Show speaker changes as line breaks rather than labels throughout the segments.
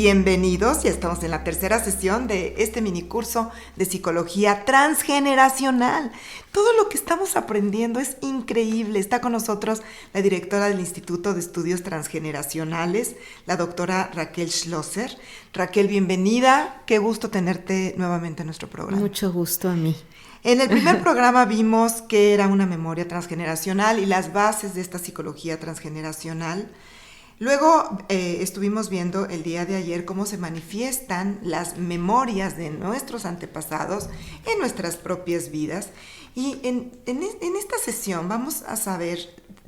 Bienvenidos, ya estamos en la tercera sesión de este minicurso de psicología transgeneracional. Todo lo que estamos aprendiendo es increíble. Está con nosotros la directora del Instituto de Estudios Transgeneracionales, la doctora Raquel Schlosser. Raquel, bienvenida. Qué gusto tenerte nuevamente en nuestro programa.
Mucho gusto a mí.
En el primer programa vimos qué era una memoria transgeneracional y las bases de esta psicología transgeneracional. Luego estuvimos viendo el día de ayer cómo se manifiestan las memorias de nuestros antepasados en nuestras propias vidas. Y en esta sesión vamos a saber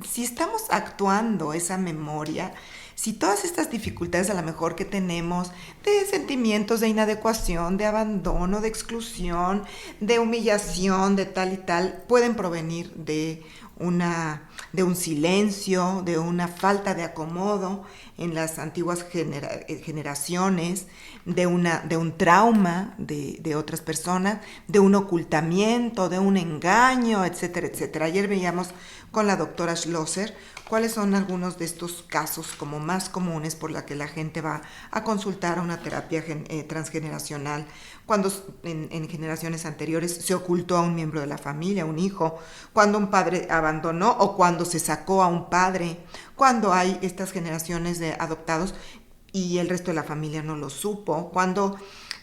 si estamos actuando esa memoria, si todas estas dificultades a lo mejor que tenemos de sentimientos de inadecuación, de abandono, de exclusión, de humillación, de tal y tal, pueden provenir de un silencio, de una falta de acomodo en las antiguas generaciones, de un trauma de otras personas, de un ocultamiento, de un engaño, etcétera, etcétera. Ayer veíamos con la doctora Schlosser cuáles son algunos de estos casos como más comunes por la que la gente va a consultar a una terapia transgeneracional, cuando en generaciones anteriores se ocultó a un miembro de la familia, un hijo, cuando un padre abandonó o cuando se sacó a un padre, cuando hay estas generaciones de adoptados y el resto de la familia no lo supo, cuando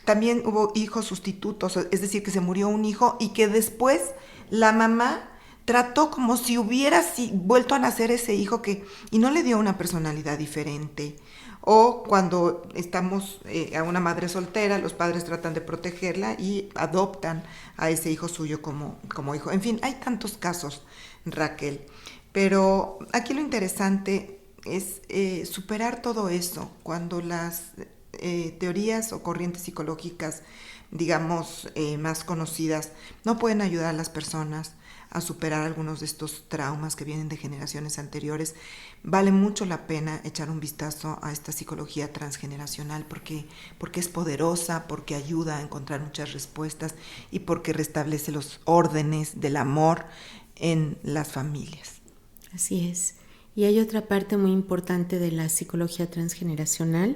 también hubo hijos sustitutos, es decir, que se murió un hijo y que después la mamá trató como si hubiera vuelto a nacer ese hijo y no le dio una personalidad diferente. O cuando estamos a una madre soltera, los padres tratan de protegerla y adoptan a ese hijo suyo como hijo. En fin, hay tantos casos, Raquel. Pero aquí lo interesante es superar todo eso. Cuando las teorías o corrientes psicológicas, digamos, más conocidas, no pueden ayudar a las personas a superar algunos de estos traumas que vienen de generaciones anteriores, vale mucho la pena echar un vistazo a esta psicología transgeneracional porque es poderosa, porque ayuda a encontrar muchas respuestas y porque restablece los órdenes del amor en las familias.
Así es. Y hay otra parte muy importante de la psicología transgeneracional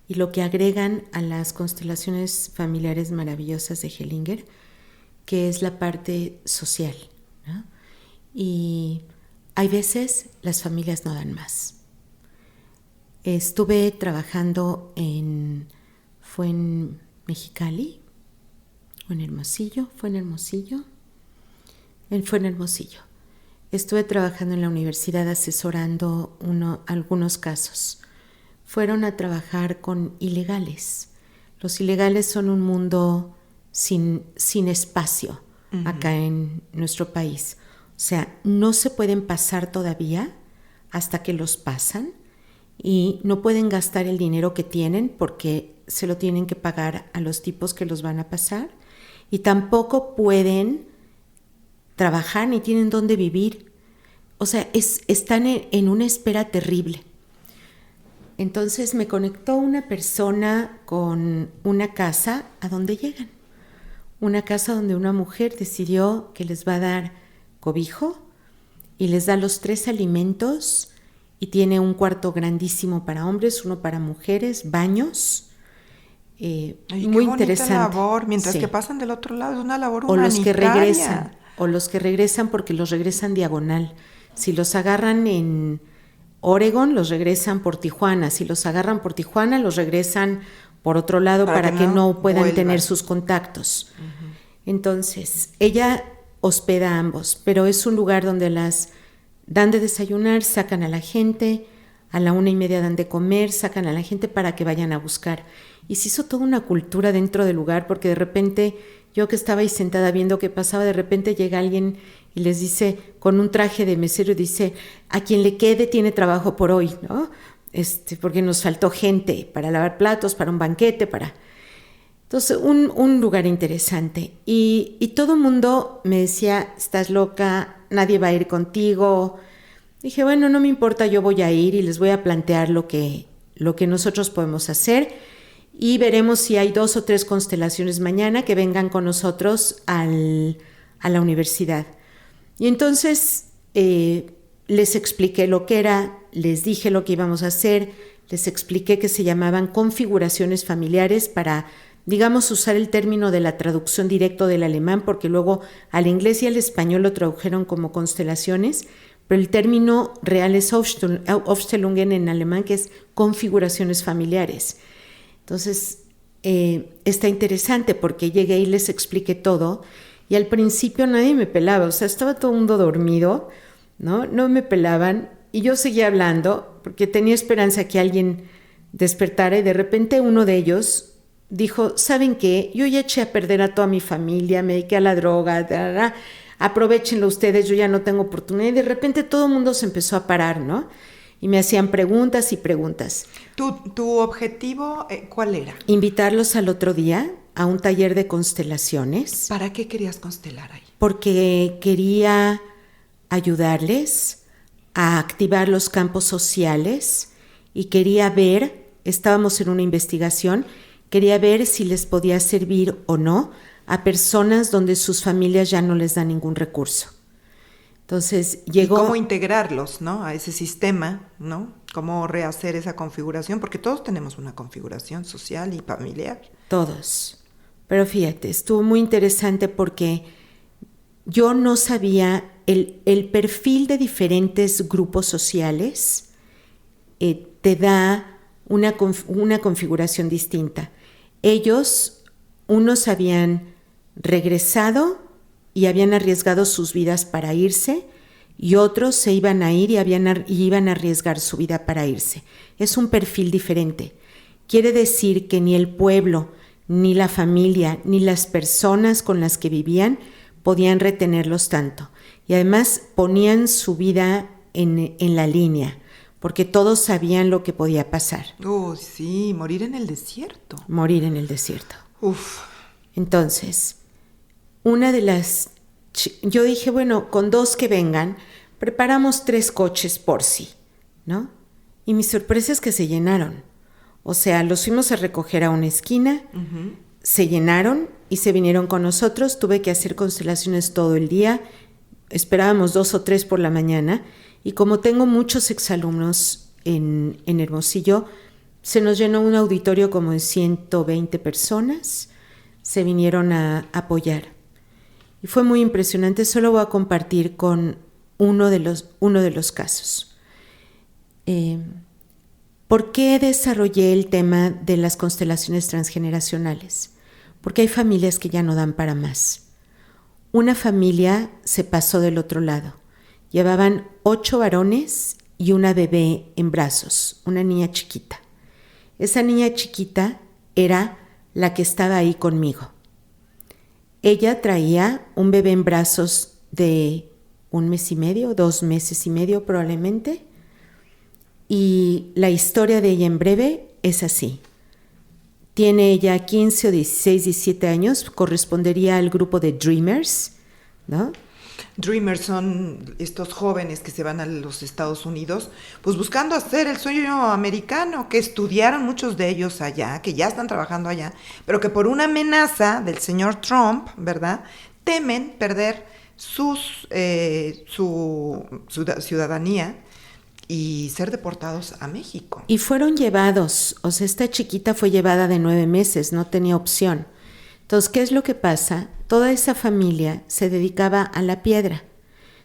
y lo que agregan a las constelaciones familiares maravillosas de Hellinger, que es la parte social, ¿no? Y hay veces las familias no dan más. Estuve trabajando fue en Mexicali, o en Hermosillo, fue en Hermosillo. Estuve trabajando en la universidad asesorando algunos casos. Fueron a trabajar con ilegales. Los ilegales son un mundo sin espacio acá en nuestro país. O sea, no se pueden pasar todavía hasta que los pasan y no pueden gastar el dinero que tienen porque se lo tienen que pagar a los tipos que los van a pasar y tampoco pueden trabajar ni tienen dónde vivir. O sea, están en una espera terrible. Entonces me conectó una persona con una casa a donde llegan. Una casa donde una mujer decidió que les va a dar cobijo y les da los 3 alimentos y tiene un cuarto grandísimo para hombres, uno para mujeres, baños. Muy interesante.
Labor, mientras que pasan del otro lado, es una labor humanitaria.
O los que regresan porque los regresan diagonal. Si los agarran en Oregon, los regresan por Tijuana. Si los agarran por Tijuana, los regresan por otro lado para que no puedan tener sus contactos. Uh-huh. Entonces, ella hospeda a ambos, pero es un lugar donde las dan de desayunar, sacan a la gente, a la 1:30 dan de comer, sacan a la gente para que vayan a buscar. Y se hizo toda una cultura dentro del lugar, porque de repente, yo que estaba ahí sentada viendo qué pasaba, de repente llega alguien y les dice, con un traje de mesero, dice, a quien le quede tiene trabajo por hoy, ¿no? Porque nos faltó gente para lavar platos, para un banquete, Entonces, un lugar interesante. Y todo el mundo me decía, estás loca, nadie va a ir contigo. Dije, bueno, no me importa, yo voy a ir y les voy a plantear lo que nosotros podemos hacer y veremos si hay 2 o 3 constelaciones mañana que vengan con nosotros a la universidad. Y entonces les expliqué lo que era, les dije lo que íbamos a hacer, Les expliqué que se llamaban configuraciones familiares para, digamos, usar el término de la traducción directo del alemán, porque luego al inglés y al español lo tradujeron como constelaciones, pero el término real es Aufstellungen en alemán, que es configuraciones familiares. Entonces, está interesante porque llegué y les expliqué todo, y al principio nadie me pelaba, o sea, estaba todo el mundo dormido, ¿no? No me pelaban, y yo seguía hablando porque tenía esperanza que alguien despertara, y de repente uno de ellos dijo, ¿saben qué? Yo ya eché a perder a toda mi familia, me dediqué a la droga, aprovéchenlo ustedes, yo ya no tengo oportunidad. Y de repente todo el mundo se empezó a parar, ¿no? Y me hacían preguntas y preguntas.
¿Tu objetivo cuál era?
Invitarlos al otro día a un taller de constelaciones.
¿Para qué querías constelar ahí?
Porque quería ayudarles a activar los campos sociales y quería ver, estábamos en una investigación, quería ver si les podía servir o no a personas donde sus familias ya no les dan ningún recurso. Entonces llegó...
¿Y cómo integrarlos, ¿no? A ese sistema, ¿no? ¿Cómo rehacer esa configuración? Porque todos tenemos una configuración social y familiar.
Todos. Pero fíjate, estuvo muy interesante porque yo no sabía el perfil de diferentes grupos sociales te da una configuración distinta. Ellos, unos habían regresado y habían arriesgado sus vidas para irse, y otros se iban a ir y iban a arriesgar su vida para irse. Es un perfil diferente. Quiere decir que ni el pueblo, ni la familia, ni las personas con las que vivían podían retenerlos tanto. Y además ponían su vida en la línea, porque todos sabían lo que podía pasar.
Oh, sí, morir en el desierto.
Morir en el desierto.
Uf.
Entonces, yo dije, bueno, con 2 que vengan, preparamos 3 coches por sí, ¿no? Y mi sorpresa es que se llenaron. O sea, los fuimos a recoger a una esquina, se llenaron y se vinieron con nosotros. Tuve que hacer constelaciones todo el día. Esperábamos 2 o 3 por la mañana. Y como tengo muchos exalumnos en Hermosillo, se nos llenó un auditorio como de 120 personas. Se vinieron a apoyar. Y fue muy impresionante. Solo voy a compartir con uno de los casos. ¿Por qué desarrollé el tema de las constelaciones transgeneracionales? Porque hay familias que ya no dan para más. Una familia se pasó del otro lado. Llevaban 8 varones y una bebé en brazos, una niña chiquita. Esa niña chiquita era la que estaba ahí conmigo. Ella traía un bebé en brazos de 1 mes y medio, 2 meses y medio probablemente, y la historia de ella en breve es así. Tiene ella 15 o 16, 17 años, correspondería al grupo de Dreamers, ¿no?
Dreamers son estos jóvenes que se van a los Estados Unidos, pues buscando hacer el sueño americano, que estudiaron muchos de ellos allá, que ya están trabajando allá, pero que por una amenaza del señor Trump, ¿verdad?, temen perder su ciudadanía y ser deportados a México.
Y fueron llevados, o sea, esta chiquita fue llevada de 9 meses, no tenía opción. Entonces, ¿qué es lo que pasa? Toda esa familia se dedicaba a la piedra.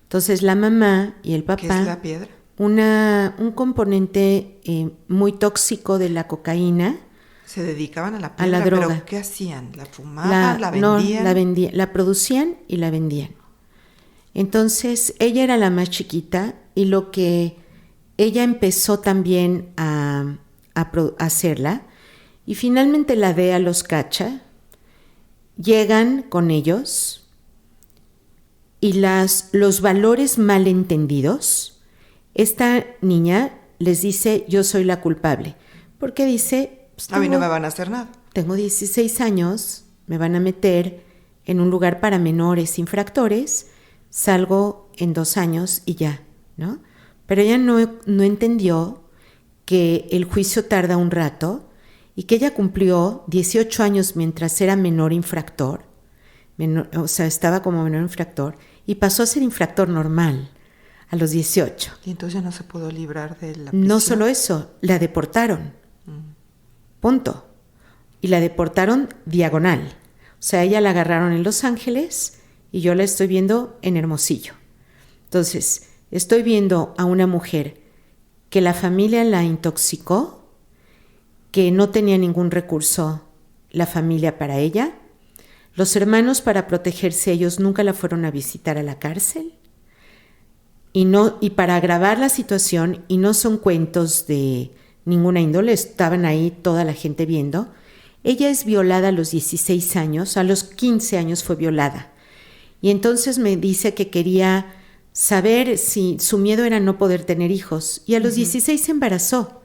Entonces, la mamá y el papá...
¿Qué es la piedra?
Un componente muy tóxico de la cocaína.
Se dedicaban a la piedra,
a la droga.
¿Pero qué hacían? ¿La fumaban? ¿La vendían?
No, la producían y la vendían. Entonces, ella era la más chiquita y lo que ella empezó también a hacerla, y finalmente la DEA los cacha. Llegan con ellos y los valores malentendidos, esta niña les dice, yo soy la culpable, porque dice, pues,
a mí no me van a hacer nada.
Tengo 16 años, me van a meter en un lugar para menores infractores, salgo en 2 años y ya, ¿no? Pero ella no entendió que el juicio tarda un rato, y que ella cumplió 18 años mientras era menor infractor, o sea, estaba como menor infractor, y pasó a ser infractor normal. a los 18.
Y entonces ya no se pudo librar de la prisión.
No solo eso, la deportaron. Punto. Y la deportaron diagonal. O sea, ella la agarraron en Los Ángeles y yo la estoy viendo en Hermosillo. Entonces, estoy viendo a una mujer que la familia la intoxicó, que no tenía ningún recurso la familia para ella. Los hermanos, para protegerse ellos, nunca la fueron a visitar a la cárcel. Y para agravar la situación, y no son cuentos de ninguna índole, estaban ahí toda la gente viendo, ella es violada a los 16 años, a los 15 años fue violada. Y entonces me dice que quería saber si su miedo era no poder tener hijos, y a los 16 se embarazó.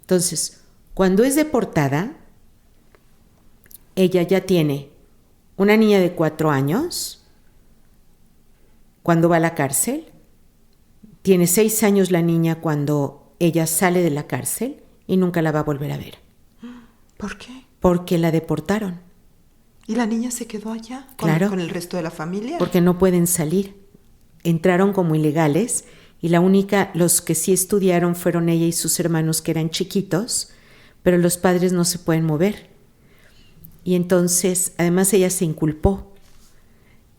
Entonces, cuando es deportada, ella ya tiene una niña de 4 años, cuando va a la cárcel, tiene 6 años la niña cuando ella sale de la cárcel y nunca la va a volver a ver.
¿Por qué?
Porque la deportaron.
¿Y la niña se quedó allá
Claro,
con el resto de la familia?
Porque no pueden salir. Entraron como ilegales y los que sí estudiaron fueron ella y sus hermanos, que eran chiquitos, pero los padres no se pueden mover. Y entonces, además, ella se inculpó.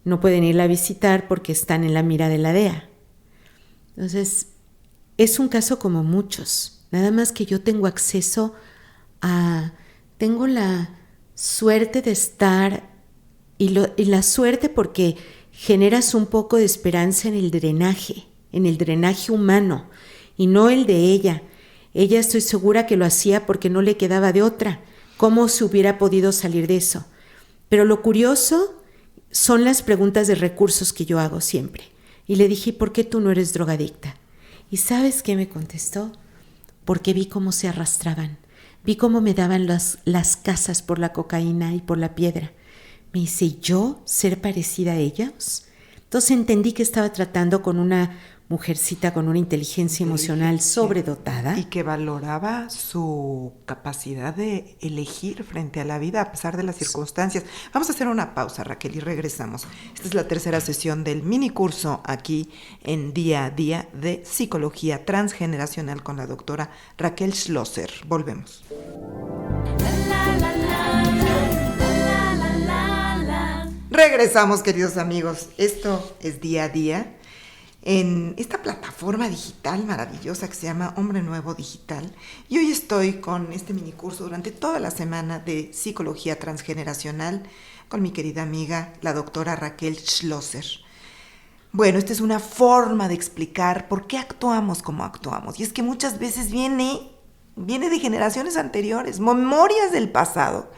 No pueden irla a visitar porque están en la mira de la DEA. Entonces, es un caso como muchos. Nada más que yo tengo acceso tengo la suerte de estar, y la suerte porque generas un poco de esperanza en el drenaje humano, y no el de ella. Ella, estoy segura que lo hacía porque no le quedaba de otra. ¿Cómo se hubiera podido salir de eso? Pero lo curioso son las preguntas de recursos que yo hago siempre. Y le dije, ¿por qué tú no eres drogadicta? ¿Y sabes qué me contestó? Porque vi cómo se arrastraban. Vi cómo me daban las casas por la cocaína y por la piedra. Me dice, ¿yo ser parecida a ellos? Entonces entendí que estaba tratando con una mujercita con una inteligencia emocional sobredotada.
Y que valoraba su capacidad de elegir frente a la vida a pesar de las circunstancias. Vamos a hacer una pausa, Raquel, y regresamos. Esta es la tercera sesión del mini curso aquí en Día a Día de Psicología Transgeneracional con la doctora Raquel Schlosser. Volvemos. Regresamos, queridos amigos. Esto es Día a Día en esta plataforma digital maravillosa que se llama Hombre Nuevo Digital. Y hoy estoy con este minicurso durante toda la semana de Psicología Transgeneracional con mi querida amiga, la doctora Raquel Schlosser. Bueno, esta es una forma de explicar por qué actuamos como actuamos. Y es que muchas veces viene de generaciones anteriores, memorias del pasado,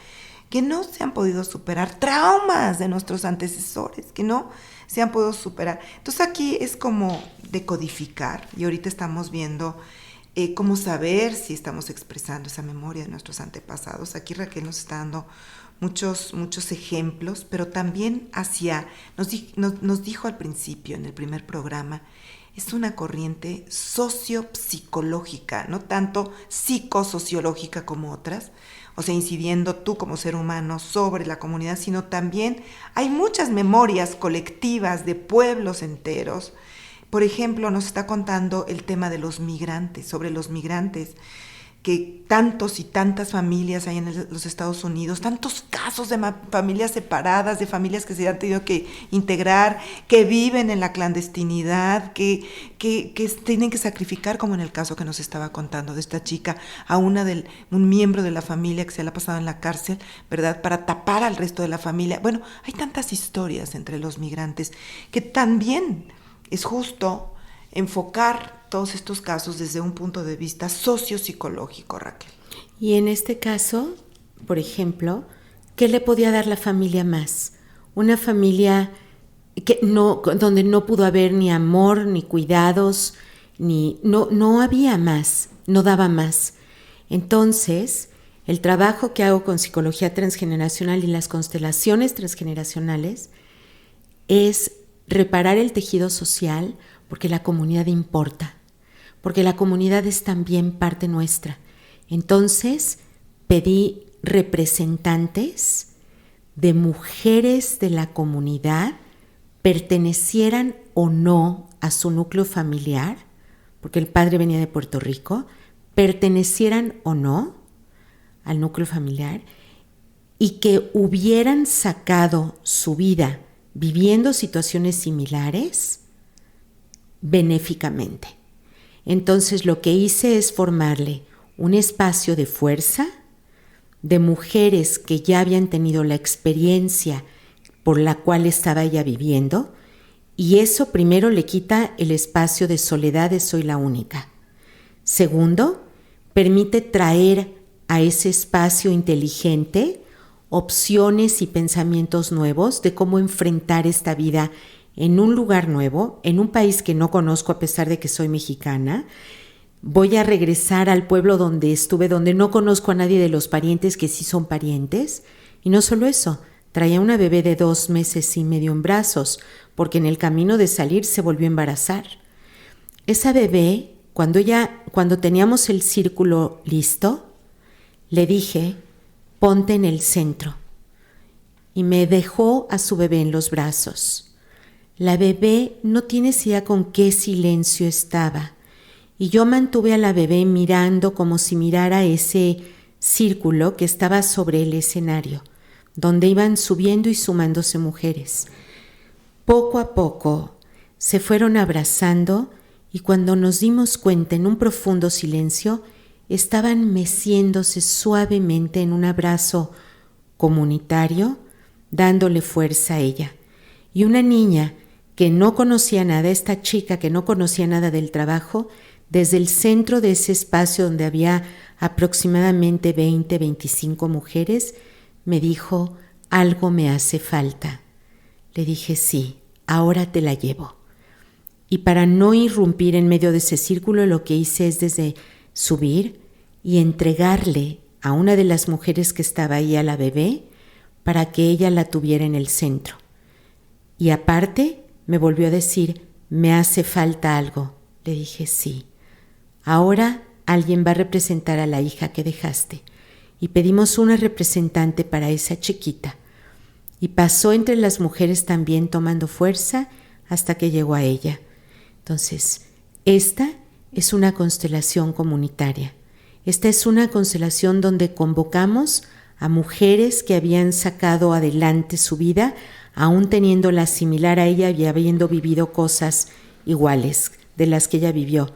que no se han podido superar, traumas de nuestros antecesores, que no se han podido superar. Entonces aquí es como decodificar, y ahorita estamos viendo cómo saber si estamos expresando esa memoria de nuestros antepasados. Aquí Raquel nos está dando muchos ejemplos, pero también nos dijo al principio, en el primer programa, es una corriente sociopsicológica, no tanto psicosociológica como otras, o sea, incidiendo tú como ser humano sobre la comunidad, sino también hay muchas memorias colectivas de pueblos enteros. Por ejemplo, nos está contando el tema de los migrantes, sobre los migrantes, que tantos y tantas familias hay en los Estados Unidos, tantos casos de familias separadas, de familias que se han tenido que integrar, que viven en la clandestinidad, que tienen que sacrificar, como en el caso que nos estaba contando de esta chica, a un miembro de la familia que se le ha pasado en la cárcel, ¿verdad?, para tapar al resto de la familia. Bueno, hay tantas historias entre los migrantes que también es justo enfocar todos estos casos desde un punto de vista sociopsicológico, Raquel.
Y en este caso, por ejemplo, ¿qué le podía dar la familia más? Una familia donde no pudo haber ni amor, ni cuidados, no había más, no daba más. Entonces, el trabajo que hago con psicología transgeneracional y las constelaciones transgeneracionales es reparar el tejido social, porque la comunidad importa, porque la comunidad es también parte nuestra. Entonces, pedí representantes de mujeres de la comunidad, pertenecieran o no a su núcleo familiar, porque el padre venía de Puerto Rico, pertenecieran o no al núcleo familiar, y que hubieran sacado su vida viviendo situaciones similares benéficamente. Entonces lo que hice es formarle un espacio de fuerza, de mujeres que ya habían tenido la experiencia por la cual estaba ella viviendo, y eso primero le quita el espacio de soledad de soy la única. Segundo, permite traer a ese espacio inteligente opciones y pensamientos nuevos de cómo enfrentar esta vida en un lugar nuevo, en un país que no conozco a pesar de que soy mexicana. Voy a regresar al pueblo donde estuve, donde no conozco a nadie de los parientes que sí son parientes. Y no solo eso, traía una bebé de 2 meses y medio en brazos, porque en el camino de salir se volvió a embarazar. Esa bebé, cuando teníamos el círculo listo, le dije, ponte en el centro. Y me dejó a su bebé en los brazos. La bebé no tienes idea con qué silencio estaba. Y yo mantuve a la bebé mirando como si mirara ese círculo que estaba sobre el escenario, donde iban subiendo y sumándose mujeres. Poco a poco se fueron abrazando y cuando nos dimos cuenta en un profundo silencio, estaban meciéndose suavemente en un abrazo comunitario, dándole fuerza a ella. Y una niña que no conocía nada, esta chica que no conocía nada del trabajo, desde el centro de ese espacio donde había aproximadamente 20, 25 mujeres, me dijo, algo me hace falta. Le dije, sí, ahora te la llevo. Y para no irrumpir en medio de ese círculo, lo que hice es desde subir y entregarle a una de las mujeres que estaba ahí a la bebé para que ella la tuviera en el centro. Y aparte me volvió a decir, me hace falta algo. Le dije, sí. Ahora alguien va a representar a la hija que dejaste. Y pedimos una representante para esa chiquita. Y pasó entre las mujeres también tomando fuerza hasta que llegó a ella. Entonces, esta es una constelación comunitaria. Esta es una constelación donde convocamos a mujeres que habían sacado adelante su vida, aún teniéndola similar a ella y habiendo vivido cosas iguales de las que ella vivió.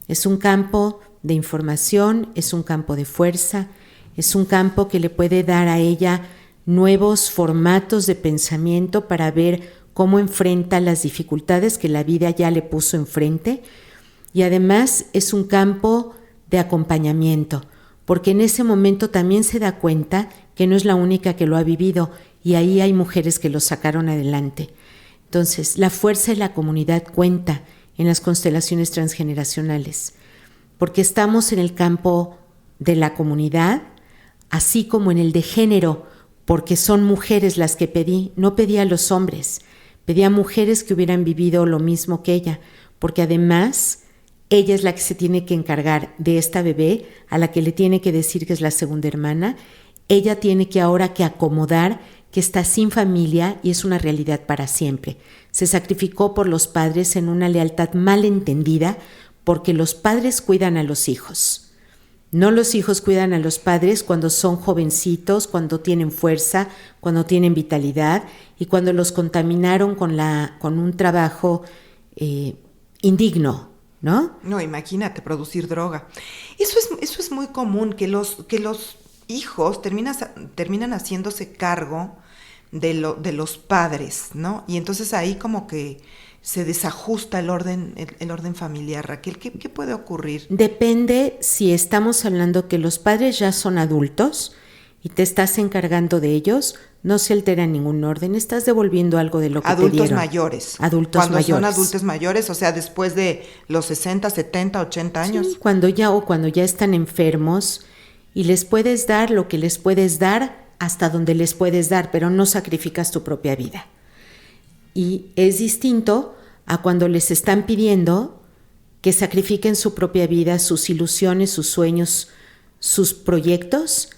Es un campo de información, es un campo de fuerza, es un campo que le puede dar a ella nuevos formatos de pensamiento para ver cómo enfrenta las dificultades que la vida ya le puso enfrente, y además es un campo de acompañamiento, porque en ese momento también se da cuenta que no es la única que lo ha vivido y ahí hay mujeres que lo sacaron adelante. Entonces, la fuerza de la comunidad cuenta en las constelaciones transgeneracionales, porque estamos en el campo de la comunidad, así como en el de género, porque son mujeres las que pedí, no pedí a los hombres, pedí a mujeres que hubieran vivido lo mismo que ella, porque además ella es la que se tiene que encargar de esta bebé, a la que le tiene que decir que es la segunda hermana. Ella tiene que ahora que acomodar que está sin familia y es una realidad para siempre. Se sacrificó por los padres en una lealtad mal entendida, porque los padres cuidan a los hijos. No los hijos cuidan a los padres cuando son jovencitos, cuando tienen fuerza, cuando tienen vitalidad y cuando los contaminaron con un trabajo indigno, ¿no?
No, imagínate, producir droga. Eso es muy común, que los hijos terminan haciéndose cargo de los padres, ¿no? Y entonces ahí como que se desajusta el orden familiar. Raquel, ¿qué puede ocurrir?
Depende si estamos hablando que los padres ya son adultos y te estás encargando de ellos, no se altera ningún orden, estás devolviendo algo de lo que te dieron.
Adultos mayores. Cuando son adultos mayores, o sea, después de los 60, 70, 80 años.
Sí, cuando ya están enfermos y les puedes dar lo que les puedes dar hasta donde les puedes dar, pero no sacrificas tu propia vida. Y es distinto a cuando les están pidiendo que sacrifiquen su propia vida, sus ilusiones, sus sueños, sus proyectos,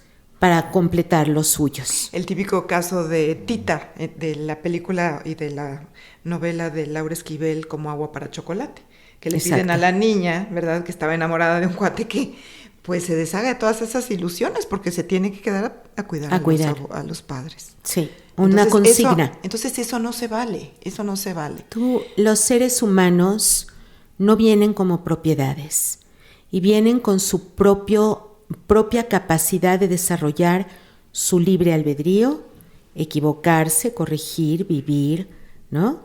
para completar los suyos.
El típico caso de Tita, de la película y de la novela de Laura Esquivel, Como agua para chocolate, que le piden a la niña, ¿verdad?, que estaba enamorada de un cuate que pues se deshaga de todas esas ilusiones porque se tiene que quedar a cuidar a los padres.
Sí, una consigna.
Entonces eso no se vale, eso no se vale.
Los seres humanos no vienen como propiedades y vienen con su propia capacidad de desarrollar su libre albedrío, equivocarse, corregir, vivir, ¿no?,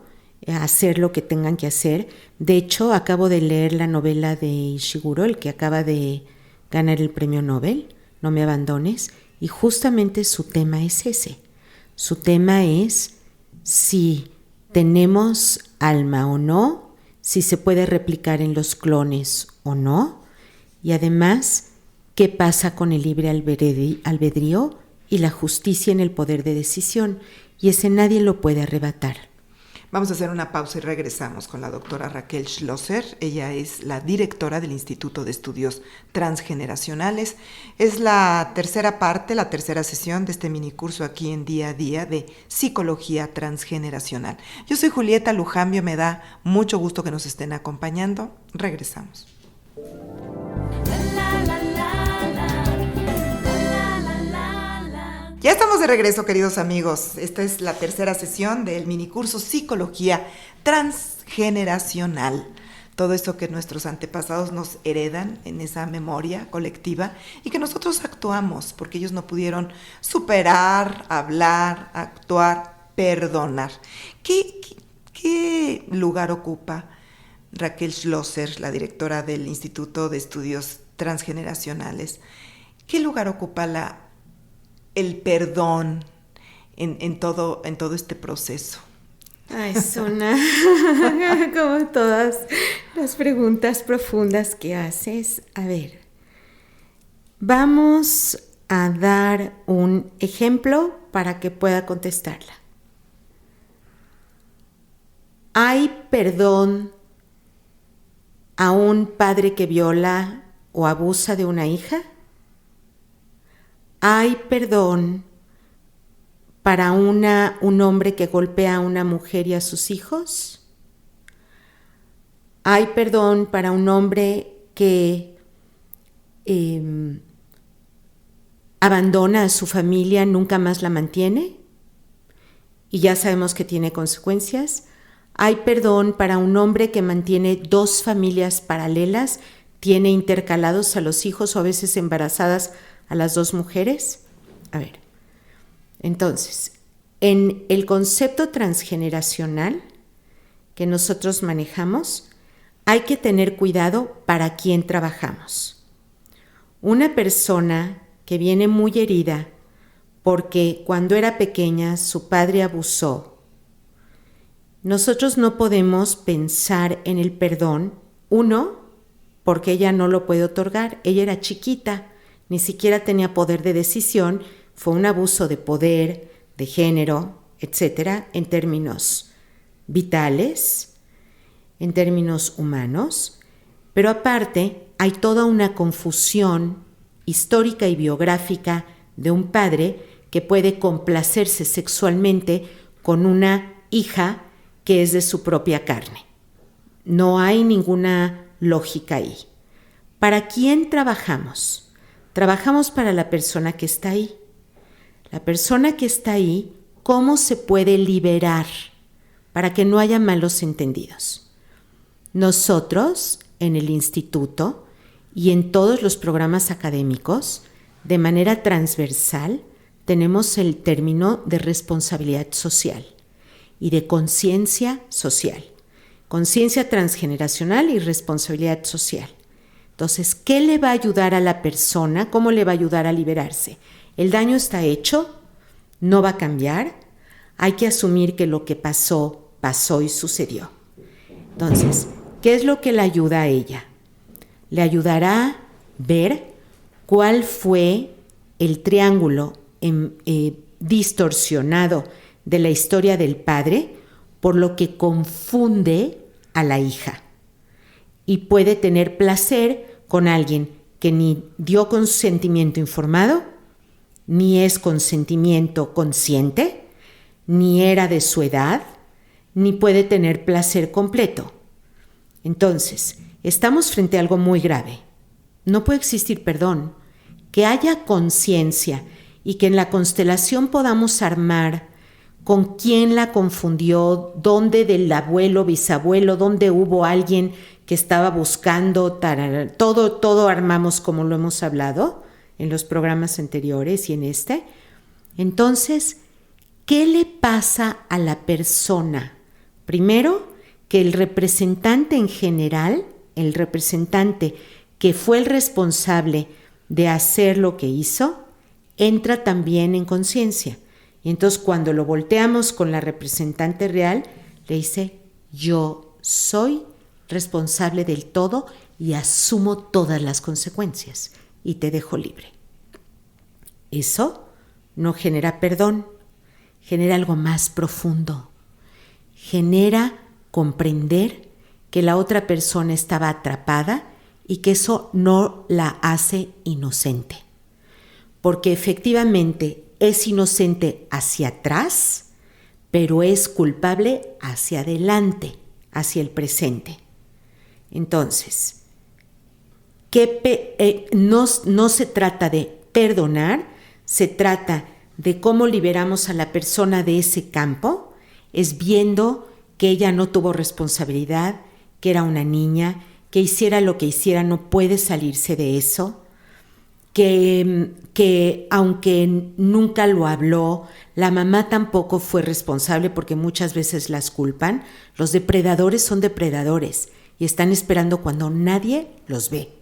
hacer lo que tengan que hacer. De hecho, acabo de leer la novela de Ishiguro, el que acaba de ganar el premio Nobel, No me abandones, y justamente su tema es ese. Su tema es si tenemos alma o no, si se puede replicar en los clones o no, y además, qué pasa con el libre albedrío y la justicia en el poder de decisión, y ese nadie lo puede arrebatar.
Vamos a hacer una pausa y regresamos con la doctora Raquel Schlosser. Ella es la directora del Instituto de Estudios Transgeneracionales. Es la tercera parte, la tercera sesión de este minicurso aquí en Día a Día de Psicología Transgeneracional. Yo soy Julieta Lujambio, me da mucho gusto que nos estén acompañando. Regresamos. Ya estamos de regreso, queridos amigos. Esta es la tercera sesión del minicurso Psicología Transgeneracional. Todo eso que nuestros antepasados nos heredan en esa memoria colectiva y que nosotros actuamos porque ellos no pudieron superar, hablar, actuar, perdonar. ¿Qué lugar ocupa Raquel Schlosser, la directora del Instituto de Estudios Transgeneracionales? ¿Qué lugar ocupa el perdón en todo este proceso?
Suena como todas las preguntas profundas que haces. A ver, vamos a dar un ejemplo para que pueda contestarla. ¿Hay perdón a un padre que viola o abusa de una hija? ¿Hay perdón para un hombre que golpea a una mujer y a sus hijos? ¿Hay perdón para un hombre que abandona a su familia, nunca más la mantiene? Y ya sabemos que tiene consecuencias. ¿Hay perdón para un hombre que mantiene 2 familias paralelas, tiene intercalados a los hijos o a veces embarazadas a las 2 mujeres? A ver, entonces, en el concepto transgeneracional que nosotros manejamos, hay que tener cuidado para quién trabajamos. Una persona que viene muy herida porque cuando era pequeña su padre abusó, nosotros no podemos pensar en el perdón, porque ella no lo puede otorgar, ella era chiquita, ni siquiera tenía poder de decisión, fue un abuso de poder, de género, etcétera, en términos vitales, en términos humanos, pero aparte hay toda una confusión histórica y biográfica de un padre que puede complacerse sexualmente con una hija que es de su propia carne. No hay ninguna lógica ahí. ¿Para quién trabajamos? Trabajamos para la persona que está ahí. La persona que está ahí, ¿cómo se puede liberar para que no haya malos entendidos? Nosotros, en el instituto y en todos los programas académicos, de manera transversal, tenemos el término de responsabilidad social y de conciencia social. Conciencia transgeneracional y responsabilidad social. Entonces, ¿qué le va a ayudar a la persona? ¿Cómo le va a ayudar a liberarse? El daño está hecho, no va a cambiar. Hay que asumir que lo que pasó, pasó y sucedió. Entonces, ¿qué es lo que le ayuda a ella? Le ayudará a ver cuál fue el triángulo distorsionado de la historia del padre, por lo que confunde a la hija. Y puede tener placer con alguien que ni dio consentimiento informado, ni es consentimiento consciente, ni era de su edad, ni puede tener placer completo. Entonces, estamos frente a algo muy grave. No puede existir perdón. Que haya conciencia y que en la constelación podamos armar con quién la confundió, dónde del abuelo, bisabuelo, dónde hubo alguien que estaba buscando, todo armamos como lo hemos hablado en los programas anteriores y en este. Entonces, ¿qué le pasa a la persona? Primero, que el representante en general, el representante que fue el responsable de hacer lo que hizo, entra también en conciencia. Y entonces cuando lo volteamos con la representante real, le dice, yo soy responsable del todo y asumo todas las consecuencias y te dejo libre. Eso no genera perdón, genera algo más profundo. Genera comprender que la otra persona estaba atrapada y que eso no la hace inocente. Porque efectivamente es inocente hacia atrás, pero es culpable hacia adelante, hacia el presente. Entonces, no se trata de perdonar, se trata de cómo liberamos a la persona de ese campo, es viendo que ella no tuvo responsabilidad, que era una niña, que hiciera lo que hiciera, no puede salirse de eso, que aunque nunca lo habló, la mamá tampoco fue responsable porque muchas veces las culpan. Los depredadores son depredadores y están esperando cuando nadie los ve.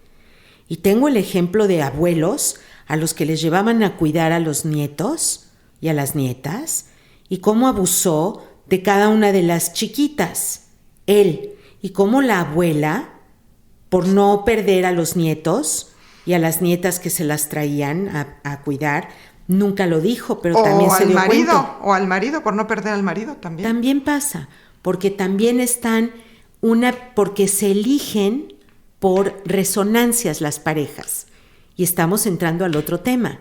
Y tengo el ejemplo de abuelos a los que les llevaban a cuidar a los nietos y a las nietas y cómo abusó de cada una de las chiquitas, él, y cómo la abuela, por no perder a los nietos y a las nietas que se las traían a cuidar, nunca lo dijo, pero también se dio cuenta.
O al marido, por no perder al marido también.
También pasa, porque también porque se eligen por resonancias las parejas. Y estamos entrando al otro tema.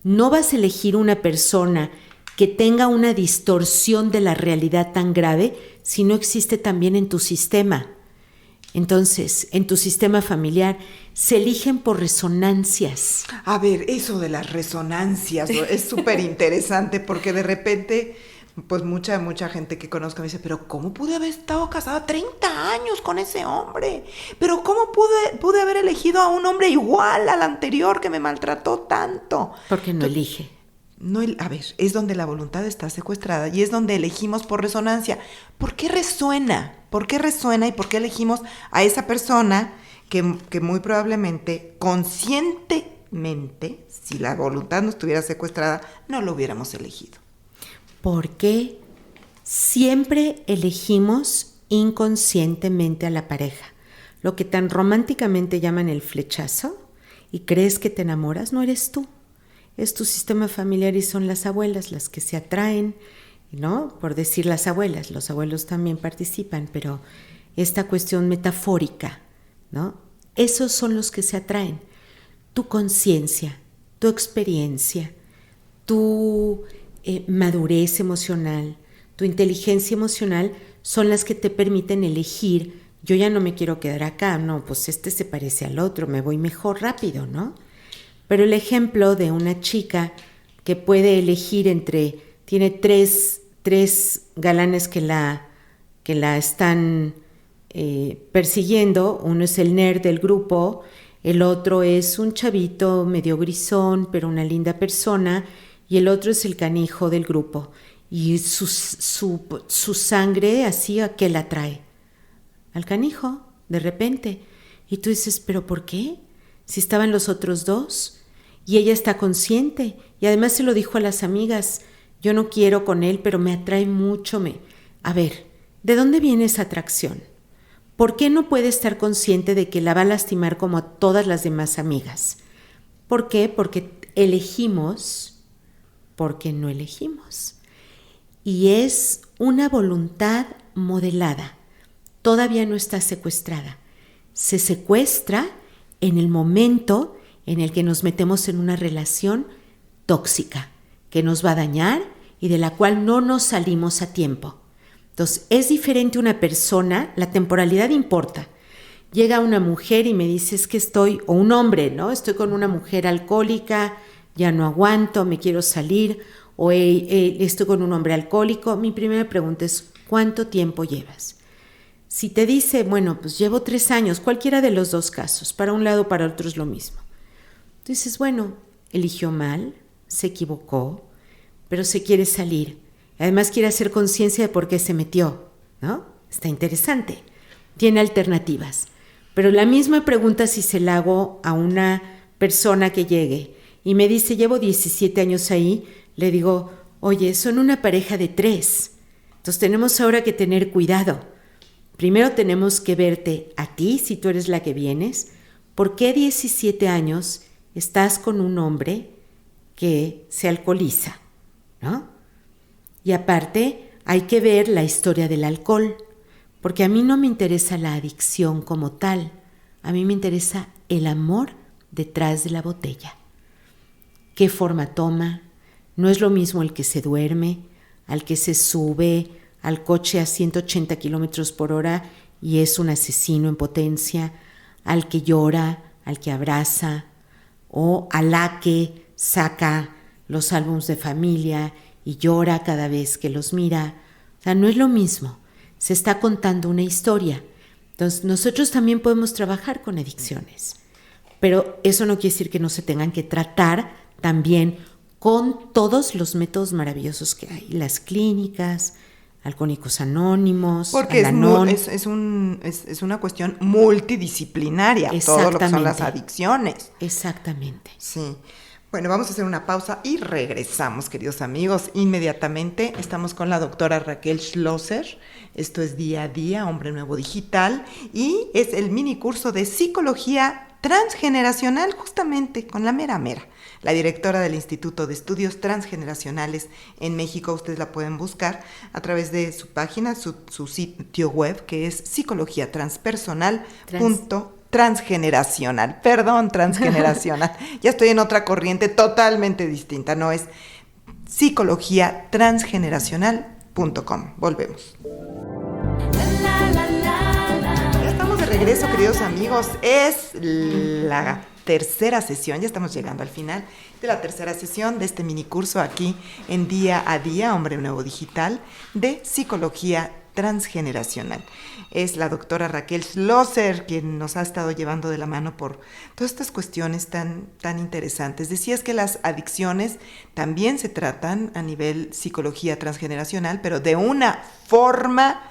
No vas a elegir una persona que tenga una distorsión de la realidad tan grave si no existe también en tu sistema. Entonces, en tu sistema familiar, se eligen por resonancias.
A ver, eso de las resonancias es súper interesante porque de repente, pues mucha gente que conozco me dice, pero ¿cómo pude haber estado casada 30 años con ese hombre? ¿Pero cómo pude haber elegido a un hombre igual al anterior que me maltrató tanto?
Porque no elige.
No, a ver, es donde la voluntad está secuestrada y es donde elegimos por resonancia. ¿Por qué resuena? ¿Por qué resuena y por qué elegimos a esa persona que muy probablemente, conscientemente, si la voluntad no estuviera secuestrada, no lo hubiéramos elegido?
Porque siempre elegimos inconscientemente a la pareja. Lo que tan románticamente llaman el flechazo y crees que te enamoras, no eres tú. Es tu sistema familiar y son las abuelas las que se atraen, ¿no? Por decir las abuelas, los abuelos también participan, pero esta cuestión metafórica, ¿no? Esos son los que se atraen. Tu conciencia, tu experiencia, tu madurez emocional, tu inteligencia emocional son las que te permiten elegir. Yo ya no me quiero quedar acá, no, pues este se parece al otro, me voy mejor rápido, ¿no? Pero el ejemplo de una chica que puede elegir tiene tres galanes que la están persiguiendo. Uno es el nerd del grupo, el otro es un chavito medio grisón, pero una linda persona, y el otro es el canijo del grupo. Y su sangre así, ¿a qué la atrae? Al canijo, de repente. Y tú dices, ¿pero por qué? Si estaban los otros dos. Y ella está consciente y además se lo dijo a las amigas, yo no quiero con él, pero me atrae mucho. A ver, ¿de dónde viene esa atracción? ¿Por qué no puede estar consciente de que la va a lastimar como a todas las demás amigas? ¿Por qué? Porque elegimos, porque no elegimos. Y es una voluntad modelada, todavía no está secuestrada. Se secuestra en el momento en el que nos metemos en una relación tóxica, que nos va a dañar y de la cual no nos salimos a tiempo. Entonces, es diferente una persona, la temporalidad importa. Llega una mujer y me dice, es que estoy, o un hombre, ¿no? Estoy con una mujer alcohólica, ya no aguanto, me quiero salir, o estoy con un hombre alcohólico. Mi primera pregunta es, ¿cuánto tiempo llevas? Si te dice, bueno, pues llevo 3 años, cualquiera de los dos casos, para un lado o para otro es lo mismo. Entonces, bueno, eligió mal, se equivocó, pero se quiere salir. Además quiere hacer conciencia de por qué se metió, ¿no? Está interesante. Tiene alternativas. Pero la misma pregunta si se la hago a una persona que llegue y me dice, llevo 17 años ahí, le digo, oye, son una pareja de 3. Entonces tenemos ahora que tener cuidado. Primero tenemos que verte a ti, si tú eres la que vienes. ¿Por qué 17 años estás con un hombre que se alcoholiza? ¿No? Y aparte hay que ver la historia del alcohol, porque a mí no me interesa la adicción como tal, a mí me interesa el amor detrás de la botella. ¿Qué forma toma? No es lo mismo el que se duerme, al que se sube al coche a 180 kilómetros por hora y es un asesino en potencia, al que llora, al que abraza, o a la que saca los álbumes de familia y llora cada vez que los mira. O sea, no es lo mismo. Se está contando una historia. Entonces, nosotros también podemos trabajar con adicciones, pero eso no quiere decir que no se tengan que tratar también con todos los métodos maravillosos que hay. Las clínicas, Alcohólicos Anónimos,
porque es una cuestión multidisciplinaria, todo lo que son las adicciones.
Exactamente.
Sí. Bueno, vamos a hacer una pausa y regresamos, queridos amigos. Inmediatamente estamos con la doctora Raquel Schlosser. Esto es Día a Día, Hombre Nuevo Digital, y es el mini curso de Psicología Transgeneracional, justamente con la mera, la directora del Instituto de Estudios Transgeneracionales en México. Ustedes la pueden buscar a través de su página, su sitio web, que es transgeneracional. Ya estoy en otra corriente totalmente distinta, no es psicologiatransgeneracional.com. Volvemos. Ya estamos de regreso, queridos amigos. Es la tercera sesión, ya estamos llegando al final de la tercera sesión de este minicurso aquí en Día a Día, Hombre Nuevo Digital, de Psicología Transgeneracional. Es la doctora Raquel Schlosser quien nos ha estado llevando de la mano por todas estas cuestiones tan interesantes. Decías que las adicciones también se tratan a nivel psicología transgeneracional, pero de una forma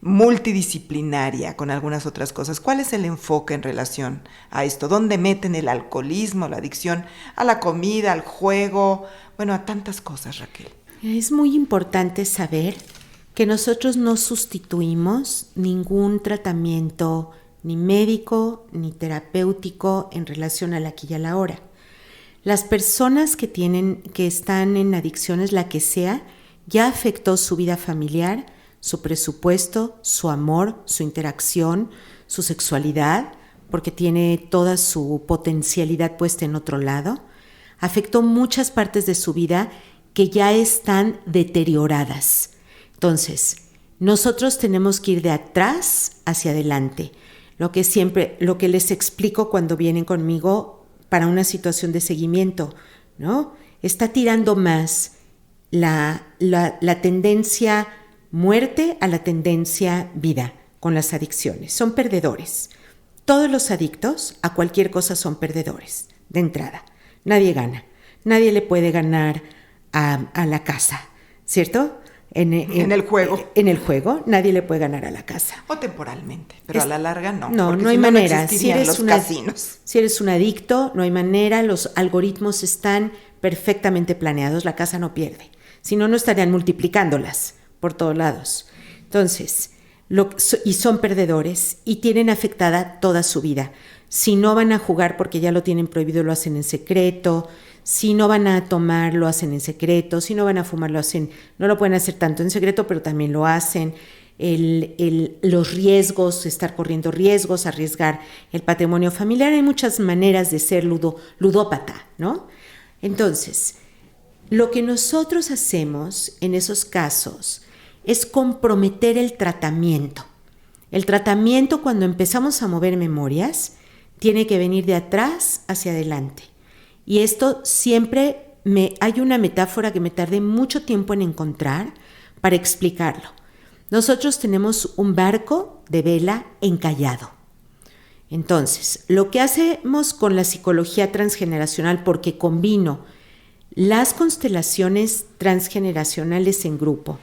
multidisciplinaria con algunas otras cosas. ¿Cuál es el enfoque en relación a esto? ¿Dónde meten el alcoholismo, la adicción a la comida, al juego? Bueno, a tantas cosas, Raquel.
Es muy importante saber que nosotros no sustituimos ningún tratamiento ni médico ni terapéutico en relación al aquí y a la hora. Las personas que están en adicciones, la que sea, ya afectó su vida familiar, su presupuesto, su amor, su interacción, su sexualidad, porque tiene toda su potencialidad puesta en otro lado. Afectó muchas partes de su vida que ya están deterioradas. Entonces, nosotros tenemos que ir de atrás hacia adelante. Lo que les explico cuando vienen conmigo para una situación de seguimiento, ¿no? Está tirando más la tendencia muerte a la tendencia vida con las adicciones. Son perdedores. Todos los adictos a cualquier cosa son perdedores, de entrada. Nadie gana. Nadie le puede ganar a la casa, ¿cierto? En el juego. En el juego, nadie le puede ganar a la casa.
O temporalmente, pero a la larga no.
No hay manera.
Si eres
un adicto, no hay manera. Los algoritmos están perfectamente planeados. La casa no pierde. Si no, no estarían multiplicándolas por todos lados. Entonces, y son perdedores y tienen afectada toda su vida. Si no van a jugar porque ya lo tienen prohibido, lo hacen en secreto. Si no van a tomar, lo hacen en secreto. Si no van a fumar, lo hacen. No lo pueden hacer tanto en secreto, pero también lo hacen. Los riesgos, estar corriendo riesgos, arriesgar el patrimonio familiar. Hay muchas maneras de ser ludópata, ¿no? Entonces, Lo que nosotros hacemos en esos casos es comprometer el tratamiento. El tratamiento, cuando empezamos a mover memorias, tiene que venir de atrás hacia adelante. Y esto siempre hay una metáfora que me tardé mucho tiempo en encontrar para explicarlo. Nosotros tenemos un barco de vela encallado. Entonces, lo que hacemos con la psicología transgeneracional, porque combino las constelaciones transgeneracionales en grupo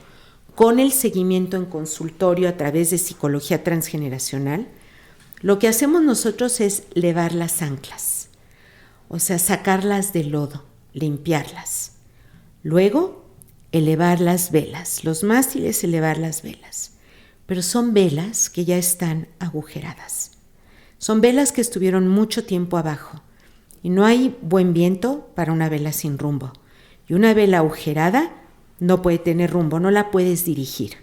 con el seguimiento en consultorio a través de psicología transgeneracional, lo que hacemos nosotros es levar las anclas, o sea, sacarlas del lodo, limpiarlas. Luego, elevar las velas, los mástiles, elevar las velas. Pero son velas que ya están agujeradas. Son velas que estuvieron mucho tiempo abajo. Y no hay buen viento para una vela sin rumbo. Y una vela agujerada no puede tener rumbo, no la puedes dirigir.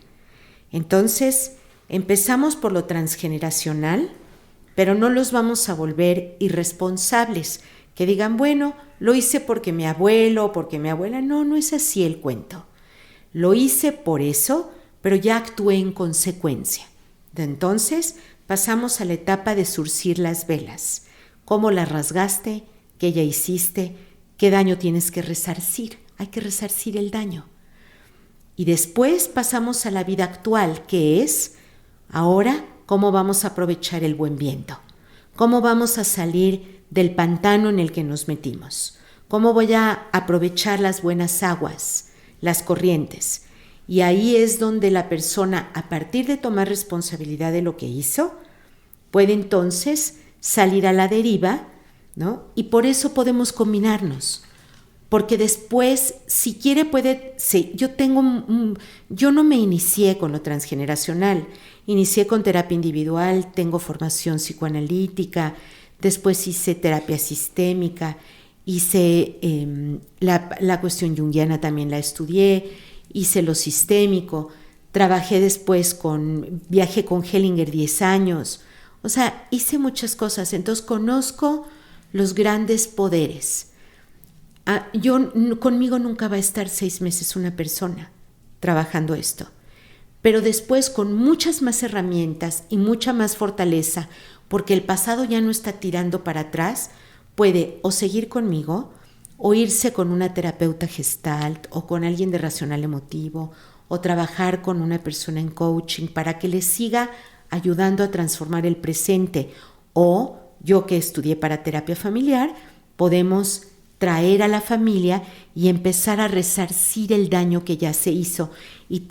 Entonces, empezamos por lo transgeneracional, pero no los vamos a volver irresponsables, que digan, bueno, lo hice porque mi abuelo o porque mi abuela. No, no es así el cuento. Lo hice por eso, pero ya actué en consecuencia. Entonces, pasamos a la etapa de zurcir las velas. ¿Cómo las rasgaste? ¿Qué ya hiciste? ¿Qué daño tienes que resarcir? Hay que resarcir el daño. Y después pasamos a la vida actual, que es, ahora, ¿cómo vamos a aprovechar el buen viento? ¿Cómo vamos a salir del pantano en el que nos metimos? ¿Cómo voy a aprovechar las buenas aguas, las corrientes? Y ahí es donde la persona, a partir de tomar responsabilidad de lo que hizo, puede entonces salir a la deriva, ¿no? Y por eso podemos combinarnos. Porque después, si quiere, puede... Sí, yo no me inicié con lo transgeneracional. Inicié con terapia individual, tengo formación psicoanalítica, después hice terapia sistémica, hice la cuestión junguiana también la estudié, hice lo sistémico, trabajé después viajé con Hellinger 10 años, o sea, hice muchas cosas, entonces conozco los grandes poderes. Conmigo nunca va a estar 6 meses una persona trabajando esto, pero después con muchas más herramientas y mucha más fortaleza, porque el pasado ya no está tirando para atrás, puede o seguir conmigo o irse con una terapeuta gestalt o con alguien de racional emotivo o trabajar con una persona en coaching para que le siga ayudando a transformar el presente. O yo, que estudié para terapia familiar, podemos traer a la familia y empezar a resarcir el daño que ya se hizo y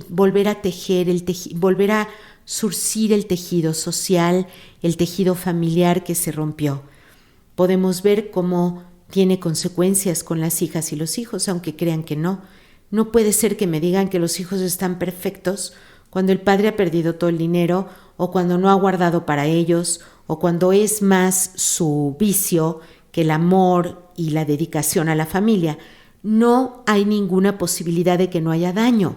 volver a tejer volver a zurcir el tejido social, el tejido familiar que se rompió. Podemos ver cómo tiene consecuencias con las hijas y los hijos, aunque crean que no. No puede ser que me digan que los hijos están perfectos cuando el padre ha perdido todo el dinero, o cuando no ha guardado para ellos, o cuando es más su vicio que el amor y la dedicación a la familia. No hay ninguna posibilidad de que no haya daño.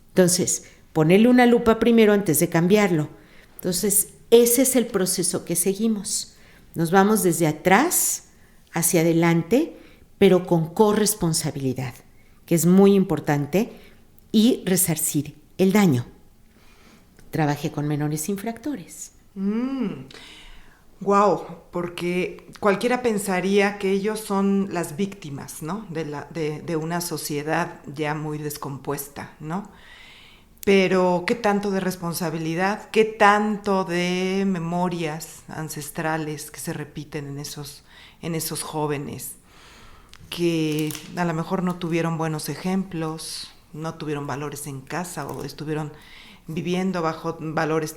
Entonces, ponerle una lupa primero antes de cambiarlo. Entonces, ese es el proceso que seguimos. Nos vamos desde atrás hacia adelante, pero con corresponsabilidad, que es muy importante, y resarcir el daño. Trabajé con menores infractores.
Wow, porque cualquiera pensaría que ellos son las víctimas, ¿no? De una sociedad ya muy descompuesta, ¿no? Pero ¿qué tanto de responsabilidad? ¿Qué tanto de memorias ancestrales que se repiten en esos jóvenes que a lo mejor no tuvieron buenos ejemplos, no tuvieron valores en casa o estuvieron viviendo bajo valores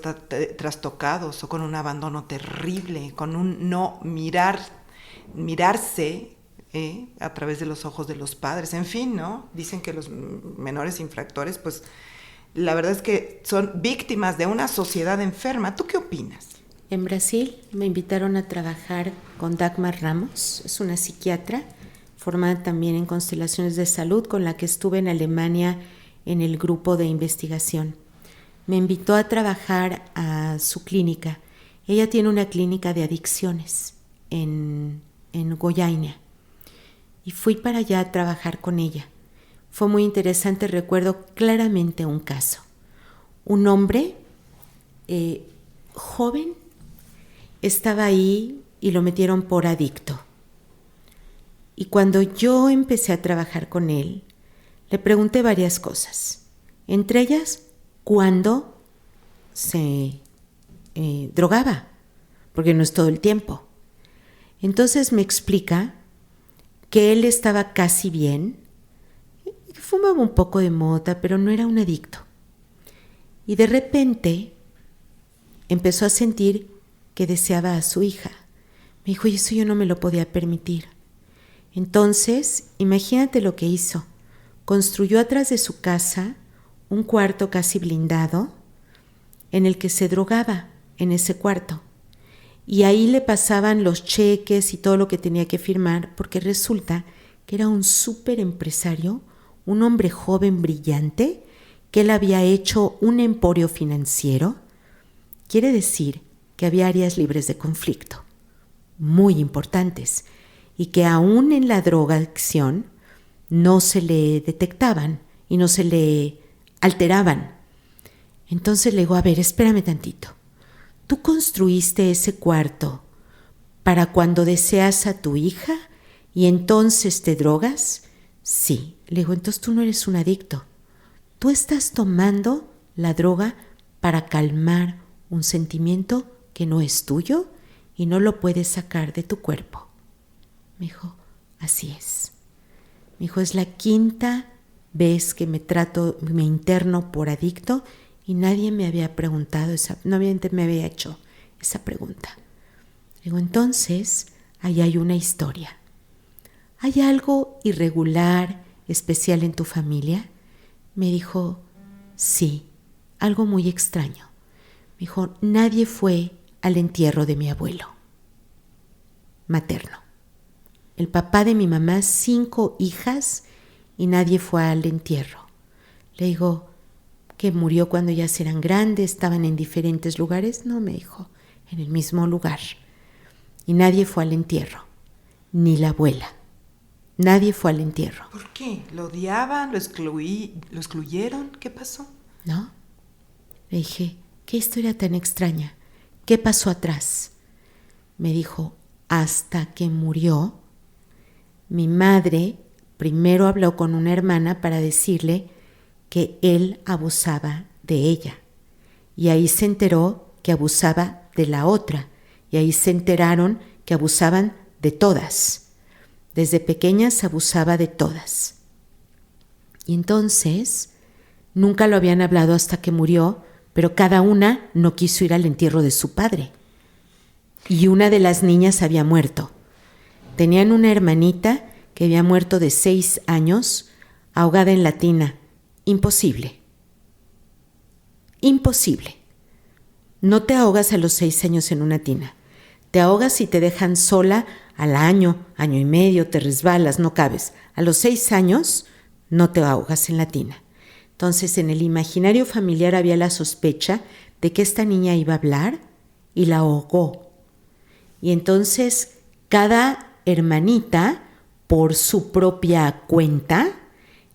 trastocados o con un abandono terrible, con un no mirarse a través de los ojos de los padres? En fin, ¿no? Dicen que los menores infractores, pues la verdad es que son víctimas de una sociedad enferma. ¿Tú qué opinas?
En Brasil me invitaron a trabajar con Dagmar Ramos, es una psiquiatra formada también en constelaciones de salud, con la que estuve en Alemania en el grupo de investigación. Me invitó a trabajar a su clínica. Ella tiene una clínica de adicciones en Goiânia. y fui para allá a trabajar con ella. Fue muy interesante, recuerdo claramente un caso. Un hombre joven estaba ahí y lo metieron por adicto. Y cuando yo empecé a trabajar con él, le pregunté varias cosas. Entre ellas, ¿cuándo se drogaba? Porque no es todo el tiempo. Entonces me explica que él estaba casi bien, fumaba un poco de mota, pero no era un adicto. Y de repente empezó a sentir que deseaba a su hija. Me dijo, y eso yo no me lo podía permitir. Entonces, imagínate lo que hizo. Construyó atrás de su casa un cuarto casi blindado en el que se drogaba en ese cuarto. Y ahí le pasaban los cheques y todo lo que tenía que firmar, porque resulta que era un súper empresario, un hombre joven brillante, que él había hecho un emporio financiero. Quiere decir que había áreas libres de conflicto, muy importantes, y que aún en la drogadicción no se le detectaban y no se le alteraban. Entonces le digo, a ver, espérame tantito. ¿Tú construiste ese cuarto para cuando deseas a tu hija y entonces te drogas? Sí. Le digo, entonces tú no eres un adicto. Tú estás tomando la droga para calmar un sentimiento que no es tuyo y no lo puedes sacar de tu cuerpo. Me dijo, así es. Me dijo, es la 5ª vez que me interno por adicto y nadie me había preguntado nadie me había hecho esa pregunta. Digo, entonces, ahí hay una historia. ¿Hay algo irregular, especial en tu familia? Me dijo, sí, algo muy extraño. Me dijo, nadie fue al entierro de mi abuelo materno. El papá de mi mamá, 5 hijas y nadie fue al entierro. Le digo, ¿que murió cuando ya eran grandes, estaban en diferentes lugares? No, me dijo, en el mismo lugar. Y nadie fue al entierro, ni la abuela. Nadie fue al entierro.
¿Por qué? ¿Lo odiaban? ¿Lo excluyeron? ¿Qué pasó?
¿No? Le dije, ¿qué historia tan extraña? ¿Qué pasó atrás? Me dijo, hasta que murió, mi madre primero habló con una hermana para decirle que él abusaba de ella. Y ahí se enteró que abusaba de la otra. Y ahí se enteraron que abusaban de todas. Desde pequeñas abusaba de todas. Y entonces, nunca lo habían hablado hasta que murió, pero cada una no quiso ir al entierro de su padre. Y una de las niñas había muerto. Tenían una hermanita que había muerto de 6 años, ahogada en la tina. Imposible. Imposible. No te ahogas a los 6 años en una tina. Te ahogas y te dejan sola al año, año y medio, te resbalas, no cabes. A los 6 años no te ahogas en la tina. Entonces, en el imaginario familiar había la sospecha de que esta niña iba a hablar y la ahogó. Y entonces, cada hermanita, por su propia cuenta,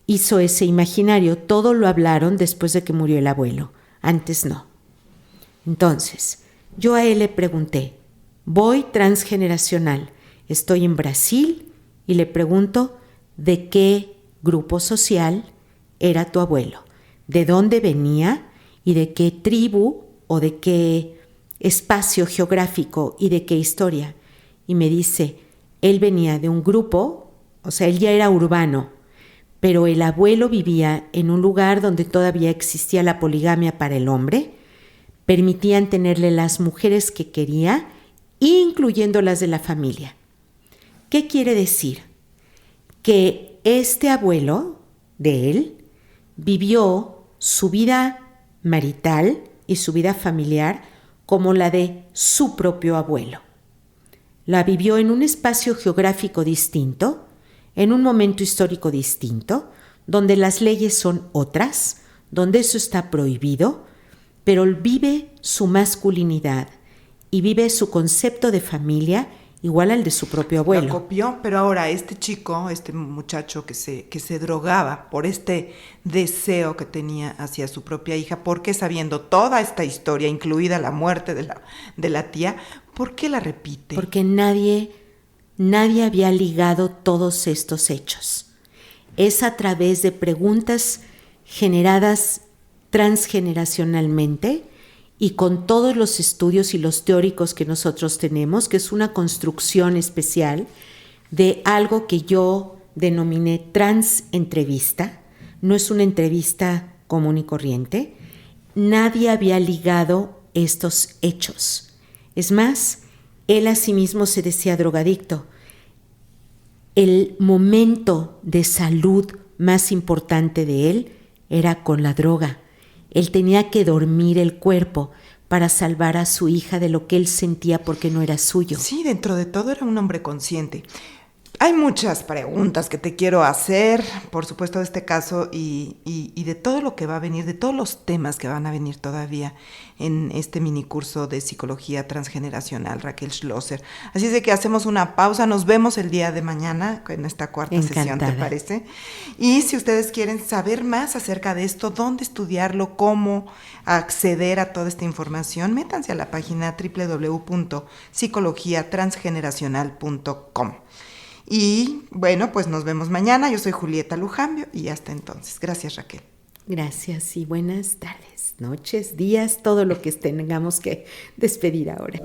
hizo ese imaginario. Todo lo hablaron después de que murió el abuelo. Antes no. Entonces, yo a él le pregunté, voy transgeneracional, estoy en Brasil y le pregunto de qué grupo social era tu abuelo, de dónde venía y de qué tribu o de qué espacio geográfico y de qué historia. Y me dice, él venía de un grupo, o sea, él ya era urbano, pero el abuelo vivía en un lugar donde todavía existía la poligamia para el hombre, permitían tenerle las mujeres que quería, incluyendo las de la familia. ¿Qué quiere decir? Que este abuelo de él vivió su vida marital y su vida familiar como la de su propio abuelo. La vivió en un espacio geográfico distinto, en un momento histórico distinto, donde las leyes son otras, donde eso está prohibido, pero él vive su masculinidad y vive su concepto de familia igual al de su propio abuelo.
Lo copió, pero ahora este chico, este muchacho que se drogaba por este deseo que tenía hacia su propia hija, ¿por qué sabiendo toda esta historia, incluida la muerte de la tía, por qué la repite?
Porque nadie había ligado todos estos hechos. Es a través de preguntas generadas transgeneracionalmente y con todos los estudios y los teóricos que nosotros tenemos, que es una construcción especial de algo que yo denominé transentrevista. No es una entrevista común y corriente. Nadie había ligado estos hechos. Es más, él a sí mismo se decía drogadicto. El momento de salud más importante de él era con la droga. Él tenía que dormir el cuerpo para salvar a su hija de lo que él sentía porque no era suyo.
Sí, dentro de todo era un hombre consciente. Hay muchas preguntas que te quiero hacer, por supuesto, de este caso y de todo lo que va a venir, de todos los temas que van a venir todavía en este minicurso de psicología transgeneracional, Raquel Schlosser. Así es de que hacemos una pausa, nos vemos el día de mañana en esta cuarta sesión, ¿te parece? Y si ustedes quieren saber más acerca de esto, dónde estudiarlo, cómo acceder a toda esta información, métanse a la página www.psicologiatransgeneracional.com. Y bueno, pues nos vemos mañana. Yo soy Julieta Lujambio y hasta entonces. Gracias, Raquel.
Gracias y buenas tardes, noches, días, todo lo que tengamos que despedir ahora.